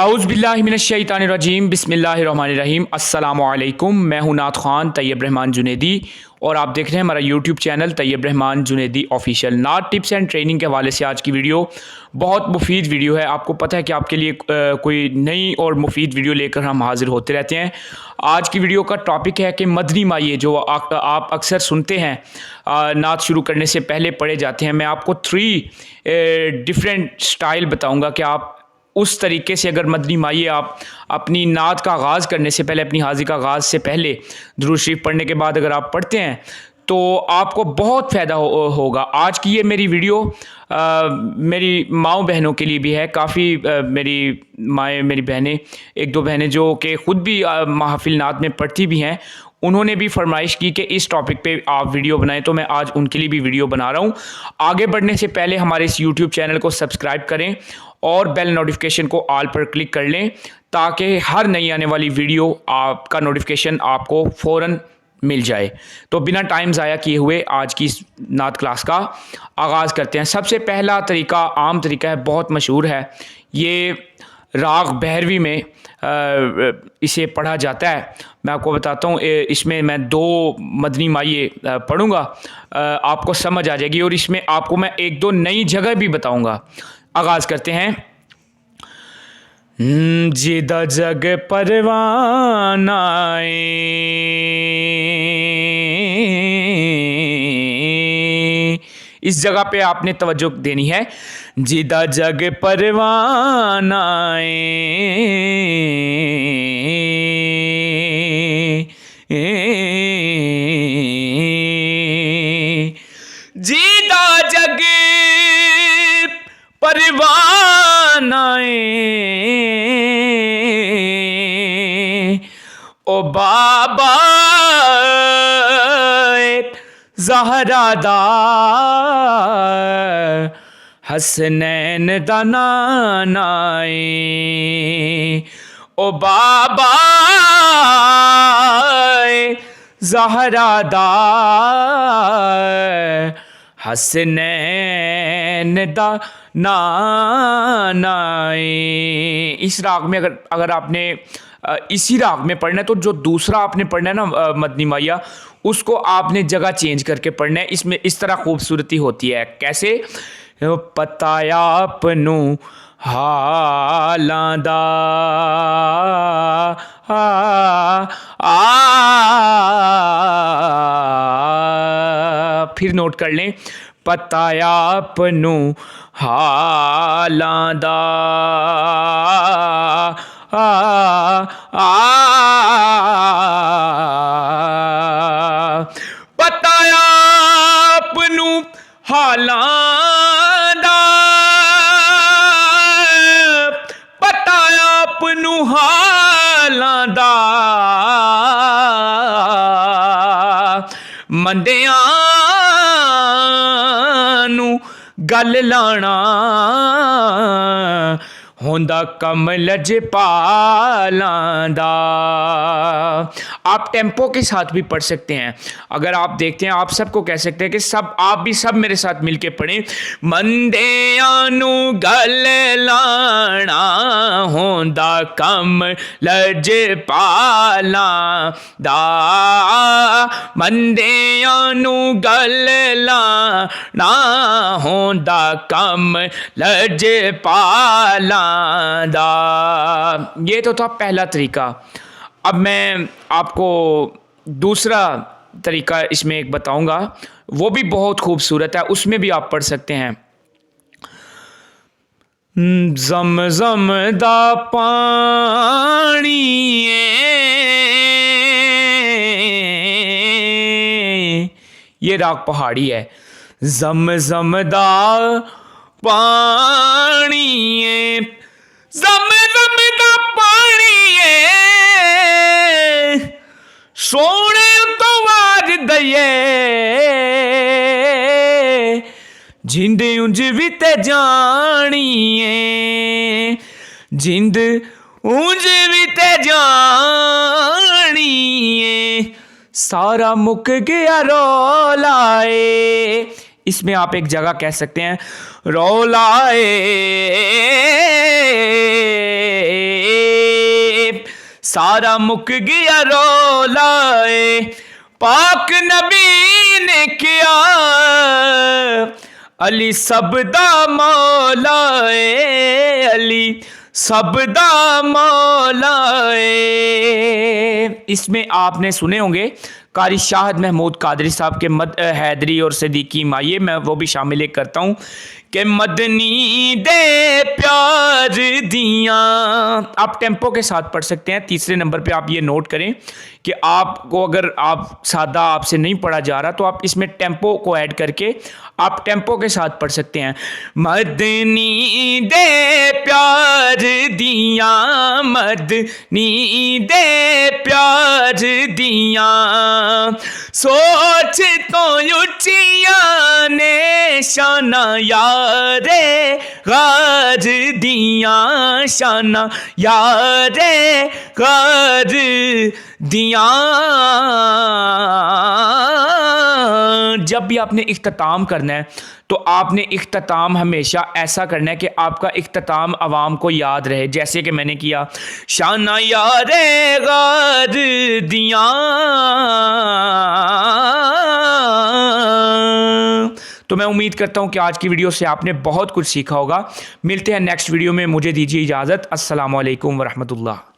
औज़ुबिल्लाहिमिनश्शैतानिर्रजीम बिस्मिल्लाहिर्रहमानिर्रहीम अस्सलामुअलैकुम। मैं हूं नात ख़ान तैयब रहमान जुनेदी और आप देख रहे हैं हमारा YouTube channel Tayyab Rahman Junaidi official. नात टिप्स एंड ट्रेनिंग के हवाले से आज की वीडियो बहुत मुफीद वीडियो है। आपको पता है कि आपके लिए कोई नई और मुफीद वीडियो लेकर हम हाज़िर होते रहते हैं। आज की वीडियो का टॉपिक है कि मदनी माये जो आप अक्सर सुनते हैं, नात शुरू करने से पहले पढ़े जाते हैं। मैं आपको 3 डिफरेंट स्टाइल बताऊँगा कि आप उस तरीके से अगर मदनी माये आप अपनी नात का आगाज़ करने से पहले, अपनी हाज़िरी का आगाज़ से पहले दुरूद शरीफ पढ़ने के बाद अगर आप पढ़ते हैं तो आपको बहुत फ़ायदा होगा। आज की ये मेरी वीडियो मेरी माँओं बहनों के लिए भी है। काफ़ी मेरी माएँ, मेरी बहनें, 1-2 बहनें जो कि ख़ुद भी महफ़िल नात में पढ़ती भी हैं, उन्होंने भी फरमाइश की कि इस टॉपिक पे आप वीडियो बनाएं, तो मैं आज उनके लिए भी वीडियो बना रहा हूँ। आगे बढ़ने से पहले हमारे इस यूट्यूब चैनल को सब्सक्राइब करें और बेल नोटिफिकेशन को ऑल पर क्लिक कर लें ताकि हर नई आने वाली वीडियो आपका नोटिफिकेशन आपको फ़ौरन मिल जाए। तो बिना टाइम ज़ाया किए हुए आज की इस नात क्लास का आगाज़ करते हैं। सबसे पहला तरीका आम तरीका है, बहुत मशहूर है। ये राग भैरवी में इसे पढ़ा जाता है। मैं आपको बताता हूँ, इसमें मैं 2 मदनी माये पढ़ूँगा, आपको समझ आ जाएगी और इसमें आपको मैं 1-2 नई जगह भी बताऊँगा। आगाज़ करते हैं। जिदा जग परवानाए इस जगह पे आपने तवज्जो देनी है। जिदा जग परवानाए जिदा जग परवानाए ओ बाबा ज़हरा दा हसनैन दा नानाए ओ बाबा ज़हरा दा हसनैन दा नानाए। इस राग में अगर आपने इसी राग में पढ़ना है तो जो दूसरा आपने पढ़ना है ना मदनी माया, उसको आपने जगह चेंज करके पढ़ना है। इसमें इस तरह खूबसूरती होती है। कैसे? पताया अपनू हालां दा फिर नोट कर लें, पताया अपनू हालां दा पताया अपनू हालां दा पताया अपनू हालां दा मंदियां नू गल लाना होंदा कम लजपालां दा। आप टेम्पो के साथ भी पढ़ सकते हैं। अगर आप देखते हैं, आप सबको कह सकते हैं कि आप भी मेरे साथ मिलके पढ़ें। मंदियां नू गल लाना होंदा कम लजपालां दा मंदियां नू गल लाना होंदा कम लजपालां दा। ये तो था पहला तरीका। अब मैं आपको दूसरा तरीका इसमें एक बताऊंगा, वो भी बहुत खूबसूरत है, उसमें भी आप पढ़ सकते हैं। ज़म दा पानी ये राग पहाड़ी है। ज़म दा पानी ज़म दा पानी सोने तो वाज दइए जिंद उंज भी ते जानिए जिंद उंज भी ते जानिए सारा मुक गया रोलाए इसमें आप एक जगह कह सकते हैं रौलाए सारा मुक गया रौलाए पाक नबी ने किया अली सबदा मौलाए अली सबदा मौलाए। इसमें आपने सुने होंगे कारी शाहद महमूद कादरी साहब के मद हैदरी और सदीकी माये, मैं वो भी शामिल करता हूँ कि मदनी दे प्यार दिया। आप टेम्पो के साथ पढ़ सकते हैं। तीसरे नंबर पे आप ये नोट करें कि आपको अगर आप सादा आपसे नहीं पढ़ा जा रहा तो आप इसमें टेम्पो को ऐड करके आप टेम्पो के साथ पढ़ सकते हैं। मदनी दे प्यार दिया मदनी दे प्यार दिया सोच तो उचिया ने शाना यारे गार दिया शाना यारे गार दिया। जब भी आपने इख्तिताम करना है तो आपने इख्तिताम हमेशा ऐसा करना है कि आपका इख्तिताम आवाम को याद रहे, जैसे कि मैंने किया शाना यारे गार दिया। तो मैं उम्मीद करता हूं कि आज की वीडियो से आपने बहुत कुछ सीखा होगा। मिलते हैं नेक्स्ट वीडियो में, मुझे दीजिए इजाज़त। अस्सलामु अलैकुम वरहमतुल्लाह।